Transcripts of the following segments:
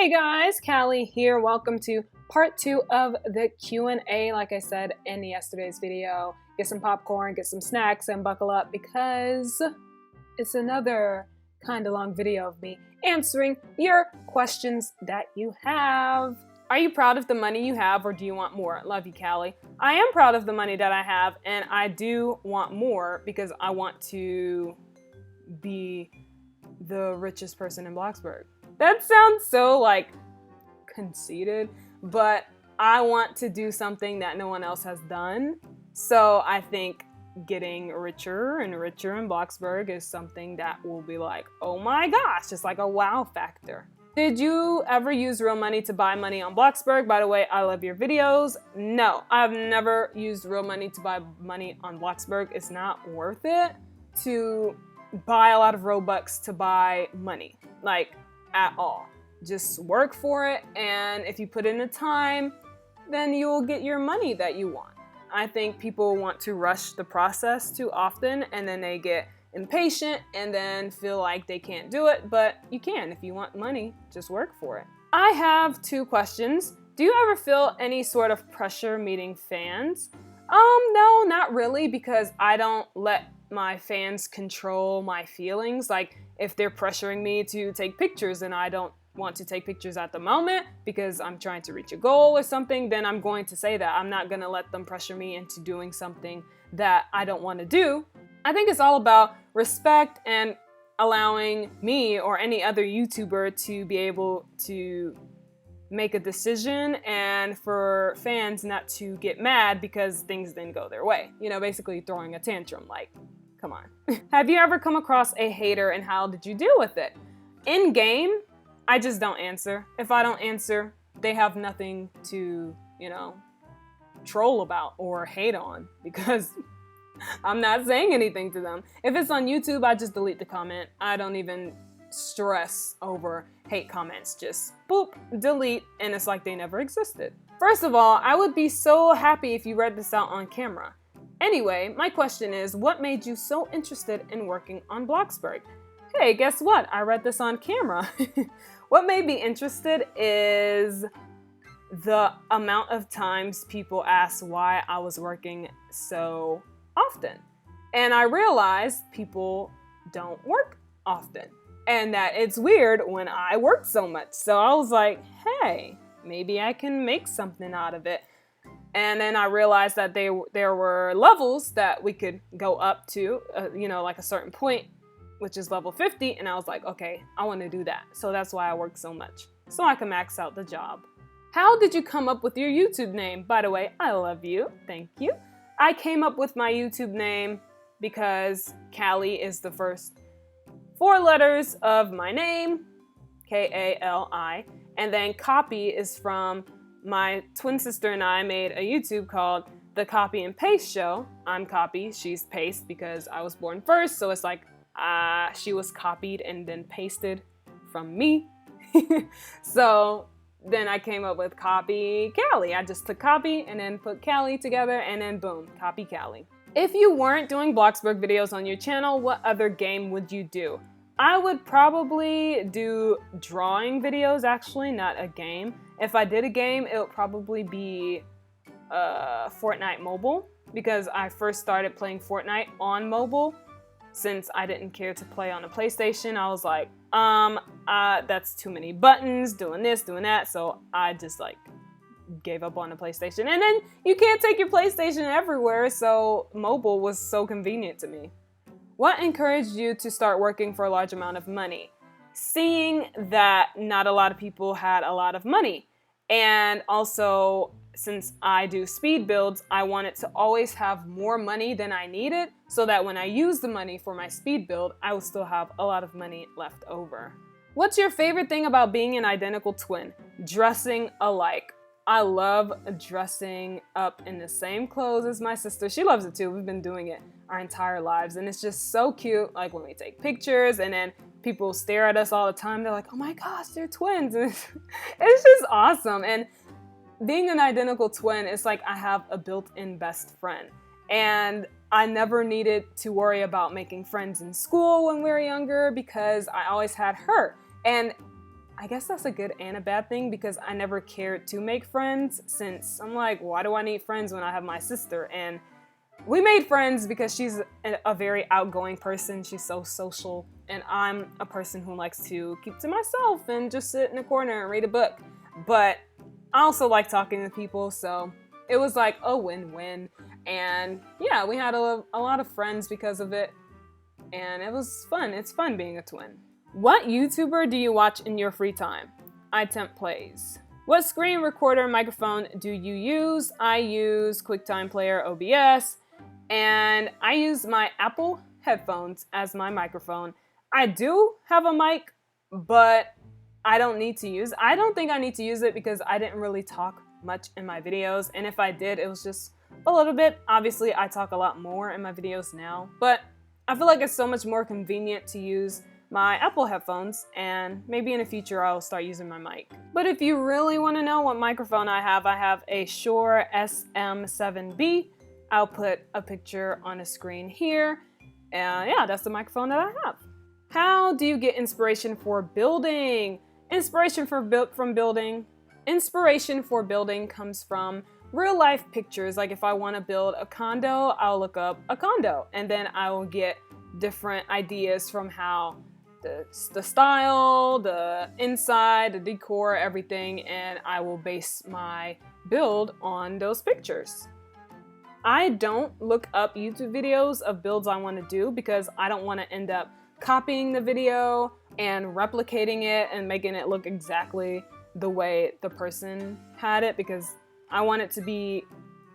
Hey guys, Callie here. Welcome to part 2 of the Q&A. Like I said in yesterday's video, get some popcorn, get some snacks, and buckle up because it's another kind of long video of me answering your questions that you have. Are you proud of the money you have or do you want more? Love you, Callie. I am proud of the money that I have and I do want more because I want to be the richest person in Bloxburg. That sounds so conceited, but I want to do something that no one else has done. So I think getting richer and richer in Bloxburg is something that will be like, oh my gosh, it's like a wow factor. Did you ever use real money to buy money on Bloxburg? By the way, I love your videos. No, I've never used real money to buy money on Bloxburg. It's not worth it to buy a lot of Robux to buy money, at all. Just work for it, and if you put in the time, then you will get your money that you want. I think people want to rush the process too often, and then they get impatient and then feel like they can't do it, but you can. If you want money, just work for it. I have 2 questions. Do you ever feel any sort of pressure meeting fans? No, not really, because I don't let my fans control my feelings. Like, if they're pressuring me to take pictures and I don't want to take pictures at the moment because I'm trying to reach a goal or something, then I'm going to say that. I'm not going to let them pressure me into doing something that I don't want to do. I think it's all about respect and allowing me or any other YouTuber to be able to make a decision and for fans not to get mad because things didn't go their way. You know, basically throwing a tantrum, come on. Have you ever come across a hater and how did you deal with it? In game, I just don't answer. If I don't answer, they have nothing to, troll about or hate on because I'm not saying anything to them. If it's on YouTube, I just delete the comment. I don't even stress over hate comments. Just boop, delete, and it's like they never existed. First of all, I would be so happy if you read this out on camera. Anyway, my question is, what made you so interested in working on Bloxburg? Hey, guess what? I read this on camera. What made me interested is the amount of times people asked why I was working so often. And I realized people don't work often and that it's weird when I work so much. So I was like, hey, maybe I can make something out of it. And then I realized that there were levels that we could go up to, like a certain point, which is level 50. And I was like, okay, I want to do that. So that's why I work so much, so I can max out the job. How did you come up with your YouTube name? By the way, I love you. Thank you. I came up with my YouTube name because Callie is the first 4 letters of my name, K-A-L-I. And then Copy is from my twin sister and I made a YouTube called The Copy and Paste Show. I'm Copy, she's Paste because I was born first. So it's like she was copied and then pasted from me. So then I came up with KopyKali. I just took Copy and then put Callie together and then boom, KopyKali. If you weren't doing Bloxburg videos on your channel, what other game would you do? I would probably do drawing videos, actually, not a game. If I did a game, it would probably be Fortnite Mobile because I first started playing Fortnite on mobile. Since I didn't care to play on a PlayStation, I was like, that's too many buttons, doing this, doing that. So I just gave up on the PlayStation. And then you can't take your PlayStation everywhere, so mobile was so convenient to me. What encouraged you to start working for a large amount of money? Seeing that not a lot of people had a lot of money. And also, since I do speed builds, I wanted to always have more money than I needed so that when I use the money for my speed build, I will still have a lot of money left over. What's your favorite thing about being an identical twin? Dressing alike. I love dressing up in the same clothes as my sister. She loves it too. We've been doing it our entire lives and it's just so cute. Like when we take pictures and then people stare at us all the time. They're like, oh my gosh, they're twins. And it's just awesome. And being an identical twin, it's like I have a built-in best friend. And I never needed to worry about making friends in school when we were younger because I always had her. And I guess that's a good and a bad thing because I never cared to make friends, since I'm like, why do I need friends when I have my sister? And we made friends because she's a very outgoing person. She's so social, and I'm a person who likes to keep to myself and just sit in a corner and read a book. But I also like talking to people, so it was like a win-win. And yeah, we had a lot of friends because of it, and it was fun. It's fun being a twin. What YouTuber do you watch in your free time? iTemp Plays. What screen recorder microphone do you use? I use QuickTime Player OBS, and I use my Apple headphones as my microphone. I do have a mic, but I don't think I need to use it because I didn't really talk much in my videos, and if I did, it was just a little bit. Obviously, I talk a lot more in my videos now, but I feel like it's so much more convenient to use my Apple headphones, and maybe in the future I'll start using my mic. But if you really want to know what microphone I have a Shure SM7B. I'll put a picture on the screen here, and yeah, that's the microphone that I have. How do you get inspiration for building? Inspiration for building comes from real life pictures. Like if I want to build a condo, I'll look up a condo, and then I will get different ideas from how the style, the inside, the decor, everything, and I will base my build on those pictures. I don't look up YouTube videos of builds I want to do because I don't want to end up copying the video and replicating it and making it look exactly the way the person had it, because I want it to be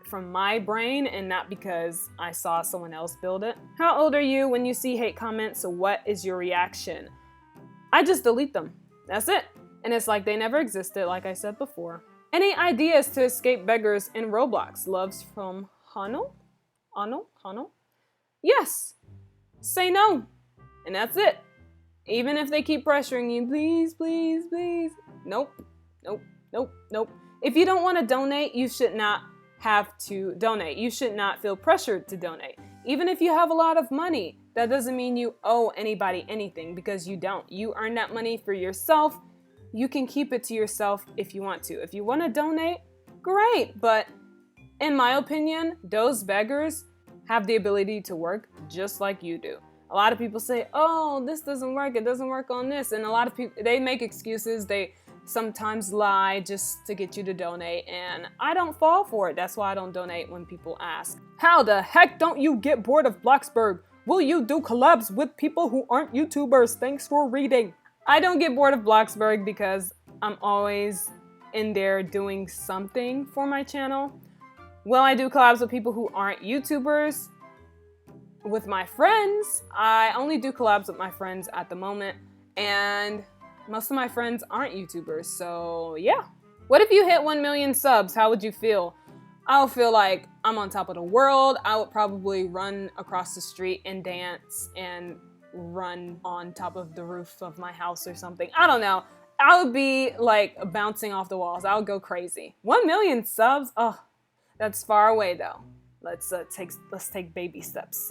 from my brain and not because I saw someone else build it. How old are you when you see hate comments? So what is your reaction? I just delete them. That's it. And it's like they never existed, like I said before. Any ideas to escape beggars in Roblox? Loves from Hano? Yes. Say no. And that's it. Even if they keep pressuring you, please, please, please. Nope. If you don't want to donate, you should not have to donate. You should not feel pressured to donate. Even if you have a lot of money, that doesn't mean you owe anybody anything, because you don't. You earn that money for yourself. You can keep it to yourself if you want to. If you want to donate, great. But in my opinion, those beggars have the ability to work just like you do. A lot of people say, oh, this doesn't work. It doesn't work on this. And a lot of people, they make excuses. They sometimes lie just to get you to donate. And I don't fall for it. That's why I don't donate when people ask. How the heck don't you get bored of Bloxburg? Will you do collabs with people who aren't YouTubers? Thanks for reading. I don't get bored of Bloxburg because I'm always in there doing something for my channel. Will I do collabs with people who aren't YouTubers? With my friends, I only do collabs with my friends at the moment, and most of my friends aren't YouTubers, so yeah. What if you hit 1 million subs? How would you feel? I would feel like I'm on top of the world. I would probably run across the street and dance and run on top of the roof of my house or something. I don't know. I would be like bouncing off the walls. I would go crazy. 1 million subs? Oh, that's far away though. Let's take baby steps.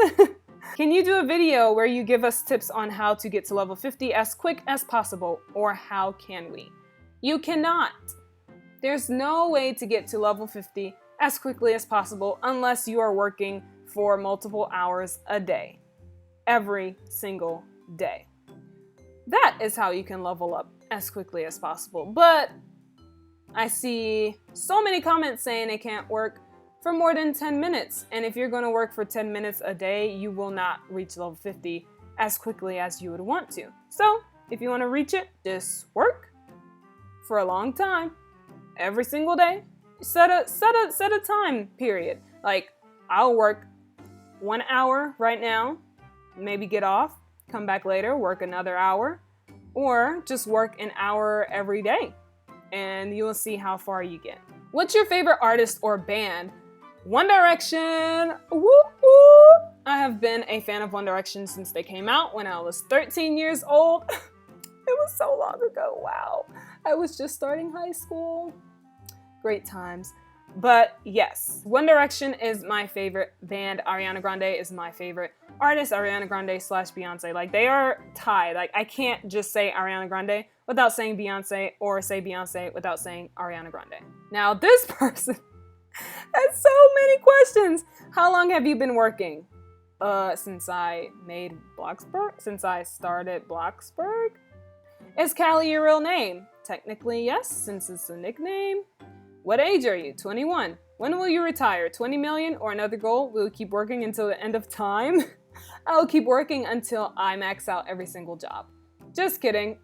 Can you do a video where you give us tips on how to get to level 50 as quick as possible, or how can we? You cannot. There's no way to get to level 50 as quickly as possible unless you are working for multiple hours a day, every single day. That is how you can level up as quickly as possible. But I see so many comments saying it can't work for more than 10 minutes. And if you're going to work for 10 minutes a day, you will not reach level 50 as quickly as you would want to. So if you want to reach it, just work for a long time, every single day. Set a time period. Like, I'll work 1 hour right now, maybe get off, come back later, work another hour, or just work an hour every day, and you'll see how far you get. What's your favorite artist or band? One Direction! Woo woo! I have been a fan of One Direction since they came out when I was 13 years old. It was so long ago, wow. I was just starting high school. Great times. But yes, One Direction is my favorite band. Ariana Grande is my favorite artist Ariana Grande / Beyonce. Like, they are tied. Like, I can't just say Ariana Grande without saying Beyonce, or say Beyonce without saying Ariana Grande. Now, this person has so many questions. How long have you been working? Since I made Bloxburg? Since I started Bloxburg? Is Kali your real name? Technically, yes, since it's a nickname. What age are you? 21. When will you retire? 20 million or another goal? Will you keep working until the end of time? I'll keep working until I max out every single job. Just kidding.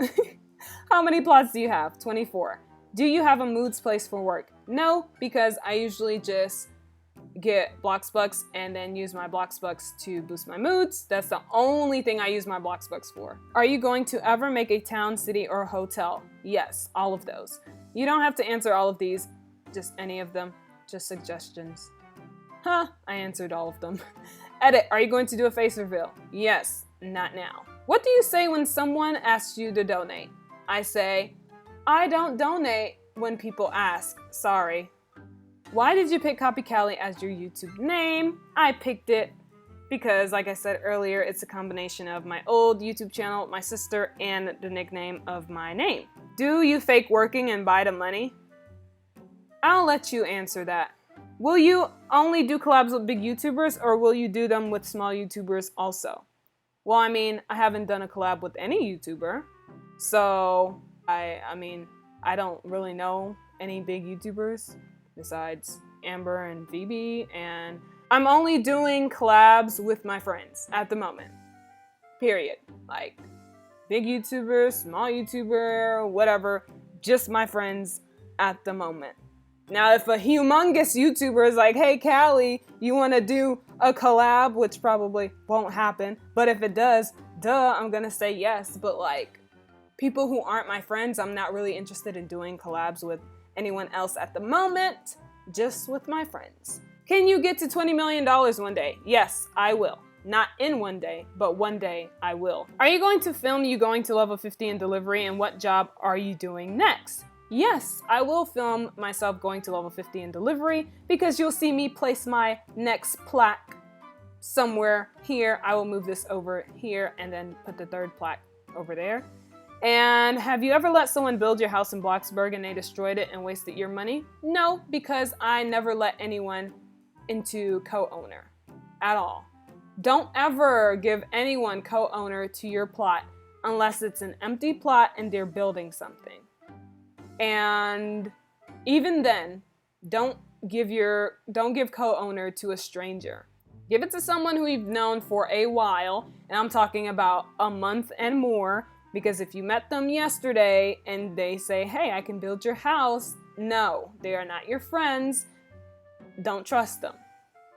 How many plots do you have? 24. Do you have a moods place for work? No, because I usually just get Bloxbucks and then use my Bloxbucks to boost my moods. That's the only thing I use my Bloxbucks for. Are you going to ever make a town, city, or hotel? Yes, all of those. You don't have to answer all of these, just any of them, just suggestions. Huh, I answered all of them. Edit, are you going to do a face reveal? Yes, not now. What do you say when someone asks you to donate? I say, I don't donate when people ask, sorry. Why did you pick KopyKali as your YouTube name? I picked it because, like I said earlier, it's a combination of my old YouTube channel, my sister, and the nickname of my name. Do you fake working and buy the money? I'll let you answer that. Will you only do collabs with big YouTubers, or will you do them with small YouTubers also? Well, I mean, I haven't done a collab with any YouTuber, so I don't really know any big YouTubers besides Amber and Phoebe, and I'm only doing collabs with my friends at the moment. Period. Like, big YouTuber, small YouTuber, whatever, just my friends at the moment. Now, if a humongous YouTuber is like, hey, Kali, you want to do a collab, which probably won't happen, but if it does, duh, I'm gonna say yes. But like, people who aren't my friends, I'm not really interested in doing collabs with anyone else at the moment, just with my friends. Can you get to $20 million one day? Yes, I will. Not in one day, but one day I will. Are you going to film you going to level 50 in delivery, and what job are you doing next? Yes, I will film myself going to level 50 in delivery, because you'll see me place my next plaque somewhere here. I will move this over here and then put the third plaque over there. And have you ever let someone build your house in Bloxburg and they destroyed it and wasted your money? No, because I never let anyone into co-owner at all. Don't ever give anyone co-owner to your plot unless it's an empty plot and they're building something. And even then, don't give co-owner to a stranger. Give it to someone who you've known for a while, and I'm talking about a month and more. Because if you met them yesterday and they say, hey, I can build your house, no, they are not your friends. Don't trust them.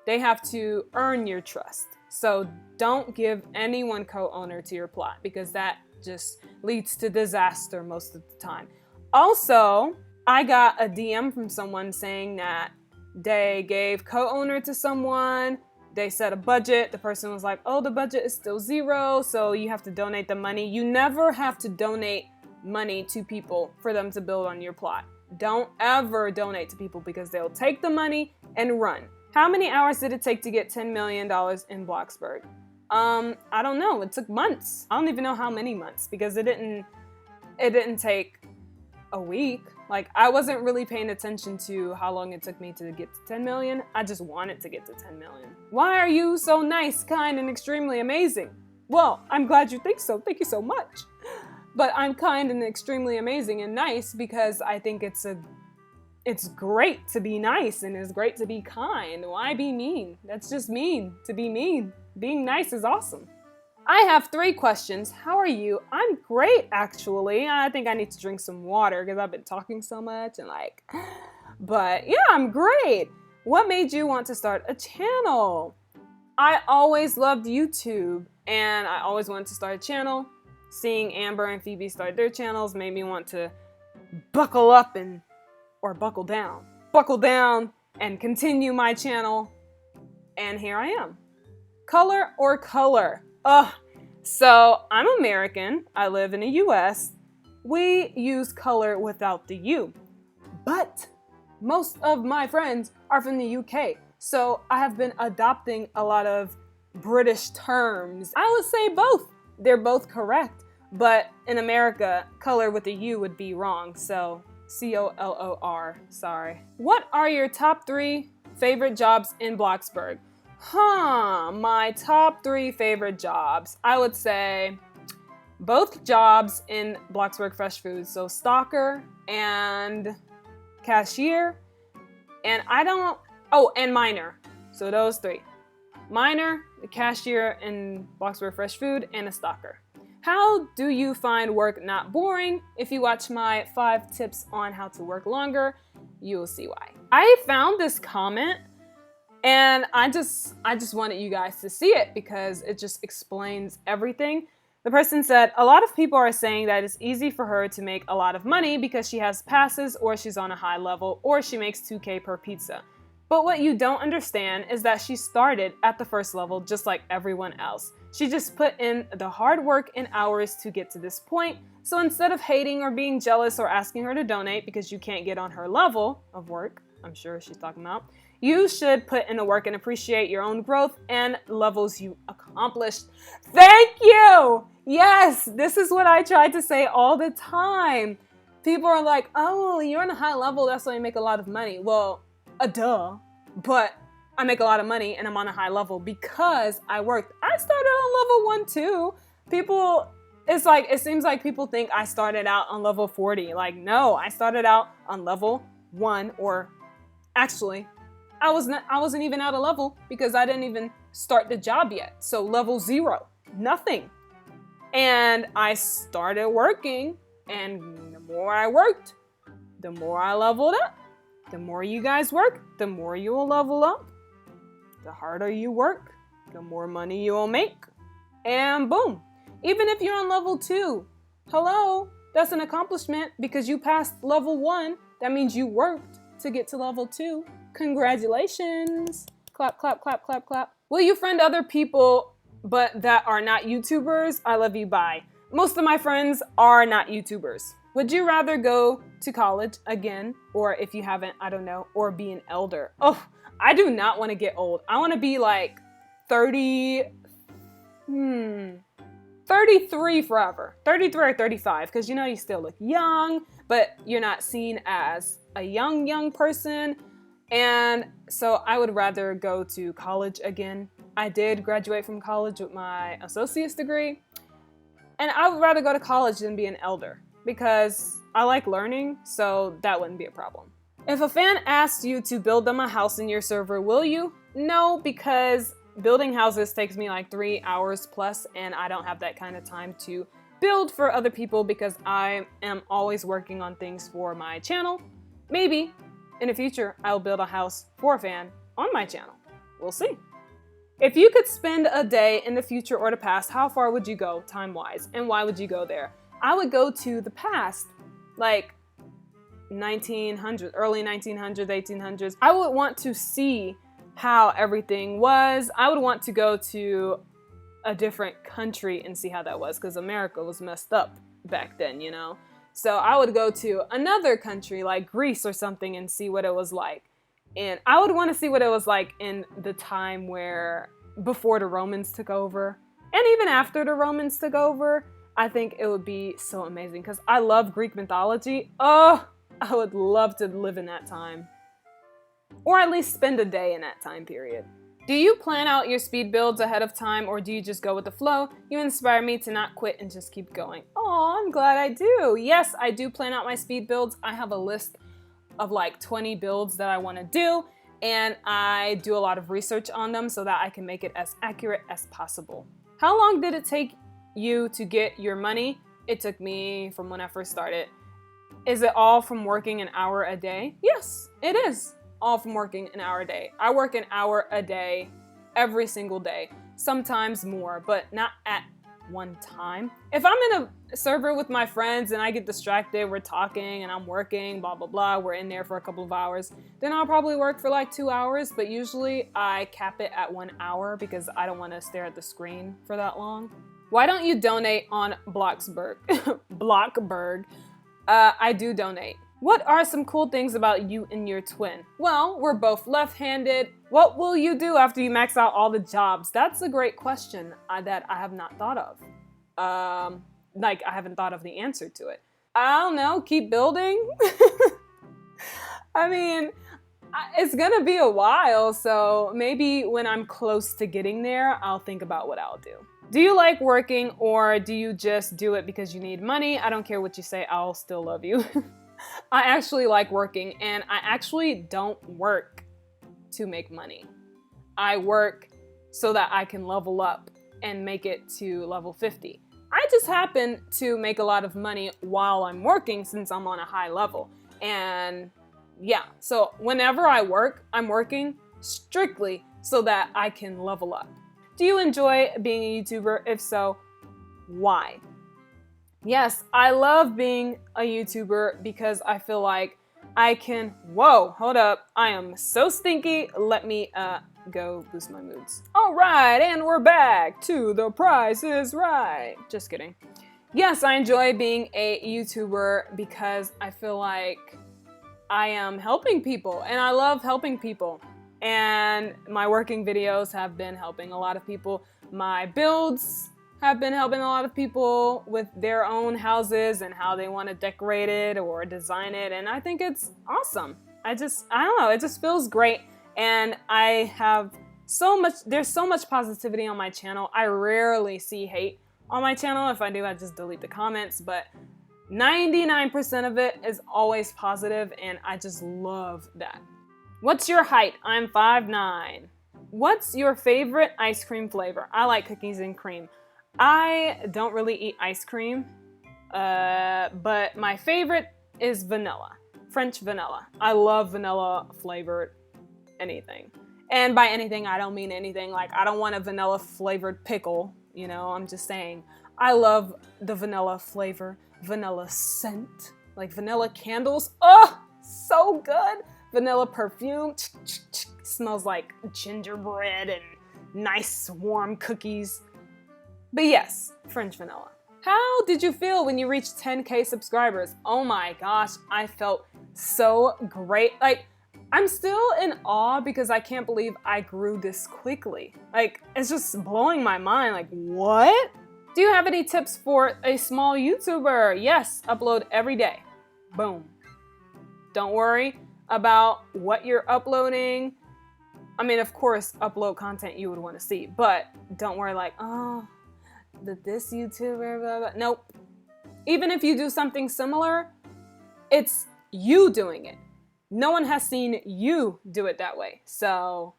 They have to earn your trust. So don't give anyone co-owner to your plot, because that just leads to disaster most of the time. Also, I got a DM from someone saying that they gave co-owner to someone. They set a budget. The person was like, oh, the budget is still zero, so you have to donate the money. You never have to donate money to people for them to build on your plot. Don't ever donate to people, because they'll take the money and run. How many hours did it take to get $10 million in Bloxburg? I don't know. It took months. I don't even know how many months, because it didn't take a week. Like, I wasn't really paying attention to how long it took me to get to 10 million. I just wanted to get to 10 million. Why are you so nice, kind, and extremely amazing? Well, I'm glad you think so. Thank you so much. But I'm kind and extremely amazing and nice because I think it's great to be nice and it's great to be kind. Why be mean? That's just mean to be mean. Being nice is awesome. I have 3 questions. How are you? I'm great, actually. I think I need to drink some water because I've been talking so much and but yeah, I'm great. What made you want to start a channel? I always loved YouTube and I always wanted to start a channel. Seeing Amber and Phoebe start their channels made me want to buckle up or buckle down and continue my channel. And here I am. Color or color? So I'm American. I live in the US. We use color without the U. But most of my friends are from the UK. So I have been adopting a lot of British terms. I would say both. They're both correct, but in America, color with a U would be wrong, so C-O-L-O-R, sorry. What are your top 3 favorite jobs in Bloxburg? My top 3 favorite jobs. I would say both jobs in Bloxburg Fresh Foods, so stalker and cashier, and and miner. So those 3. Miner, a cashier in Bloxburg Fresh Food, and a stalker. How do you find work not boring? If you watch my 5 tips on how to work longer, you will see why. I found this comment and I just wanted you guys to see it because it just explains everything. The person said, a lot of people are saying that it's easy for her to make a lot of money because she has passes or she's on a high level or she makes 2K per pizza. But what you don't understand is that she started at the first level just like everyone else. She just put in the hard work and hours to get to this point. So instead of hating or being jealous or asking her to donate because you can't get on her level of work, I'm sure she's talking about, you should put in the work and appreciate your own growth and levels you accomplished. Thank you! Yes, this is what I try to say all the time. People are like, oh, you're on a high level, that's why you make a lot of money. Well, duh, but I make a lot of money and I'm on a high level because I worked. I started on level 1 too. It seems like people think I started out on level 40. Like, no, I started out on level 1, or actually, I wasn't even out of level because I didn't even start the job yet. So level 0, nothing. And I started working, and the more I worked, the more I leveled up. The more you guys work, the more you will level up. The harder you work, the more money you will make. And boom. Even if you're on level 2, hello, that's an accomplishment because you passed level 1. That means you worked to get to level 2. Congratulations. Clap, clap, clap, clap, clap. Will you friend other people but that are not YouTubers? I love you, bye. Most of my friends are not YouTubers. Would you rather go to college again, or if you haven't, I don't know, or be an elder? Oh, I do not want to get old. I want to be like 33 forever. 33 or 35, because you know you still look young, but you're not seen as a young person. And so I would rather go to college again. I did graduate from college with my associate's degree, and I would rather go to college than be an elder, because I like learning, so that wouldn't be a problem. If a fan asks you to build them a house in your server, will you? No, because building houses takes me like 3 hours plus, and I don't have that kind of time to build for other people because I am always working on things for my channel. Maybe in the future, I'll build a house for a fan on my channel. We'll see. If you could spend a day in the future or the past, how far would you go time-wise, and why would you go there? I would go to the past, like 1900s, early 1900s, 1800s. I would want to see how everything was. I would want to go to a different country and see how that was, because America was messed up back then, you know? So I would go to another country like Greece or something and see what it was like. And I would want to see what it was like in the time before the Romans took over, and even after the Romans took over. I think it would be so amazing because I love Greek mythology. Oh, I would love to live in that time. Or at least spend a day in that time period. Do you plan out your speed builds ahead of time, or do you just go with the flow? You inspire me to not quit and just keep going. Oh, I'm glad I do. Yes, I do plan out my speed builds. I have a list of like 20 builds that I want to do, and I do a lot of research on them so that I can make it as accurate as possible. How long did it take you to get your money? It took me from when I first started. Is it all from working an hour a day? Yes, it is all from working an hour a day. I work an hour a day every single day, sometimes more, but not at one time. If I'm in a server with my friends and I get distracted, we're talking and I'm working, blah, blah, blah, we're in there for a couple of hours, then I'll probably work for like 2 hours, but usually I cap it at 1 hour because I don't want to stare at the screen for that long. Why don't you donate on Bloxburg? Bloxburg. I do donate What are some cool things about you and your twin? Well, we're both left-handed. What will you do after you max out all the jobs? That's a great question that I have not thought of. I haven't thought of the answer to it. I don't know, keep building? I mean, it's gonna be a while, so maybe when I'm close to getting there, I'll think about what I'll do. Do you like working, or do you just do it because you need money? I don't care what you say, I'll still love you. I actually like working, and I actually don't work to make money. I work so that I can level up and make it to level 50. I just happen to make a lot of money while I'm working since I'm on a high level. And yeah, so whenever I work, I'm working strictly so that I can level up. Do you enjoy being a YouTuber? If so, why? Yes, I love being a YouTuber because I feel like I can, whoa, hold up, I am so stinky. Let me go boost my moods. All right, and we're back to The Price is Right. Just kidding. Yes, I enjoy being a YouTuber because I feel like I am helping people, and I love helping people. And my working videos have been helping a lot of people. My builds have been helping a lot of people with their own houses and how they want to decorate it or design it, and I think it's awesome. I don't know, it just feels great, and I have there's so much positivity on my channel. I rarely see hate on my channel. If I do, I just delete the comments, but 99% of it is always positive, and I just love that. What's your height? I'm 5'9". What's your favorite ice cream flavor? I like cookies and cream. I don't really eat ice cream, but my favorite is vanilla, French vanilla. I love vanilla flavored anything. And by anything, I don't mean anything. Like, I don't want a vanilla flavored pickle, you know, I'm just saying. I love the vanilla flavor, vanilla scent, like vanilla candles. Oh, so good. Vanilla perfume, smells like gingerbread and nice warm cookies. But yes, French vanilla. How did you feel when you reached 10K subscribers? Oh my gosh, I felt so great. Like, I'm still in awe because I can't believe I grew this quickly. Like, it's just blowing my mind. Like, what? Do you have any tips for a small YouTuber? Yes, upload every day. Boom. Don't worry about what you're uploading. I mean, of course, upload content you would want to see, but don't worry like, oh, this YouTuber, blah, blah. Nope. Even if you do something similar, it's you doing it. No one has seen you do it that way, so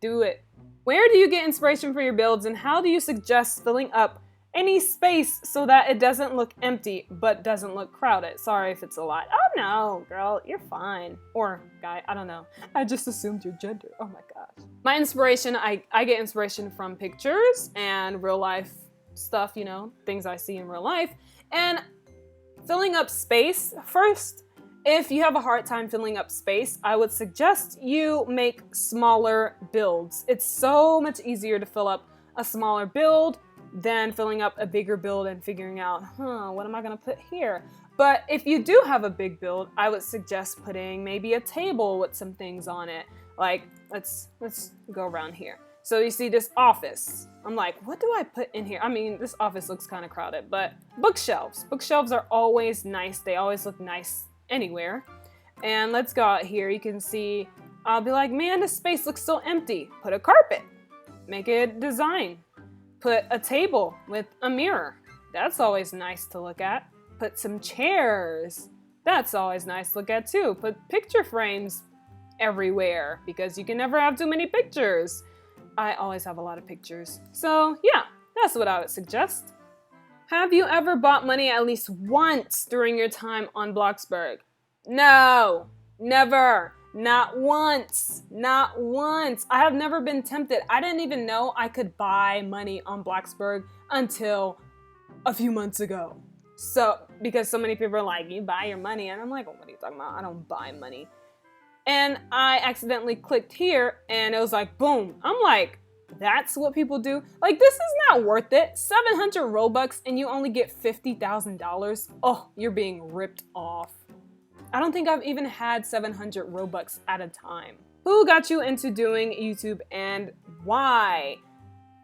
do it. Where do you get inspiration for your builds, and how do you suggest filling up any space so that it doesn't look empty but doesn't look crowded? Sorry if it's a lot. Oh no, girl, you're fine. Or guy, I don't know. I just assumed your gender. Oh my gosh. My inspiration, I get inspiration from pictures and real life stuff, you know, things I see in real life. And filling up space, first, if you have a hard time filling up space, I would suggest you make smaller builds. It's so much easier to fill up a smaller build than filling up a bigger build and figuring out, what am I gonna put here? But if you do have a big build, I would suggest putting maybe a table with some things on it. Like, let's go around here. So you see this office. I'm like, what do I put in here? I mean, this office looks kind of crowded, but bookshelves. Bookshelves are always nice. They always look nice anywhere. And let's go out here. You can see, I'll be like, man, this space looks so empty. Put a carpet. Make it design. Put a table with a mirror. That's always nice to look at. Put some chairs. That's always nice to look at too. Put picture frames everywhere because you can never have too many pictures. I always have a lot of pictures. So yeah, that's what I would suggest. Have you ever bought money at least once during your time on Bloxburg? No, never. Not once. Not once. I have never been tempted. I didn't even know I could buy money on Bloxburg until a few months ago. So, because so many people are like, you buy your money. And I'm like, what are you talking about? I don't buy money. And I accidentally clicked here and it was like, boom. I'm like, that's what people do? Like, this is not worth it. 700 Robux and you only get $50,000. Oh, you're being ripped off. I don't think I've even had 700 Robux at a time. Who got you into doing YouTube and why?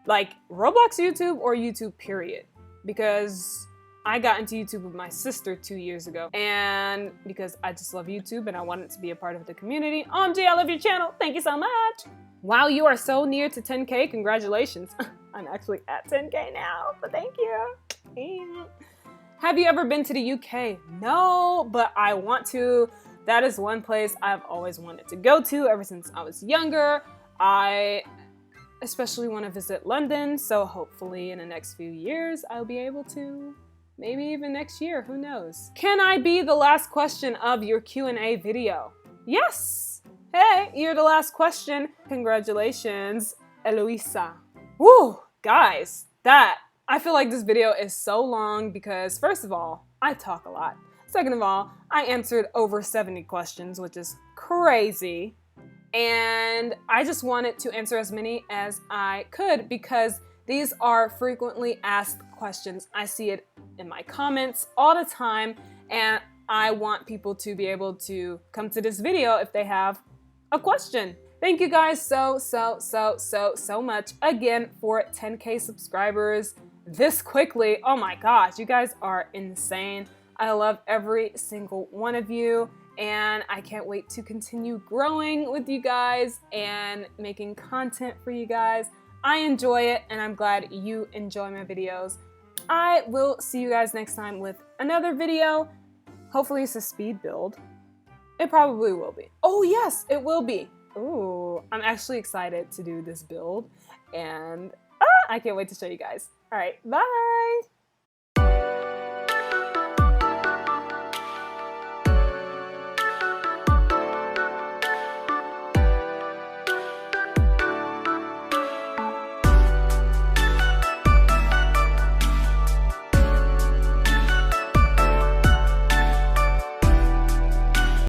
Like Roblox YouTube or YouTube period? Because I got into YouTube with my sister 2 years ago, and because I just love YouTube and I wanted to be a part of the community. OMG, I love your channel. Thank you so much. Wow, you are so near to 10K. Congratulations. I'm actually at 10K now, but thank you. Have you ever been to the UK? No, but I want to. That is one place I've always wanted to go to ever since I was younger. I especially want to visit London, so hopefully in the next few years I'll be able to. Maybe even next year, who knows? Can I be the last question of your Q&A video? Yes! Hey, you're the last question. Congratulations, Eloisa. Woo, guys, I feel like this video is so long because first of all, I talk a lot. Second of all, I answered over 70 questions, which is crazy. And I just wanted to answer as many as I could because these are frequently asked questions. I see it in my comments all the time, and I want people to be able to come to this video if they have a question. Thank you guys so much again for 10K subscribers this quickly. Oh my gosh, you guys are insane. I love every single one of you, and I can't wait to continue growing with you guys and making content for you guys. I enjoy it, and I'm glad you enjoy my videos. I will see you guys next time with another video. Hopefully it's a speed build. It probably will be. Oh yes, it will be. Ooh, I'm actually excited to do this build, and I can't wait to show you guys. All right, bye.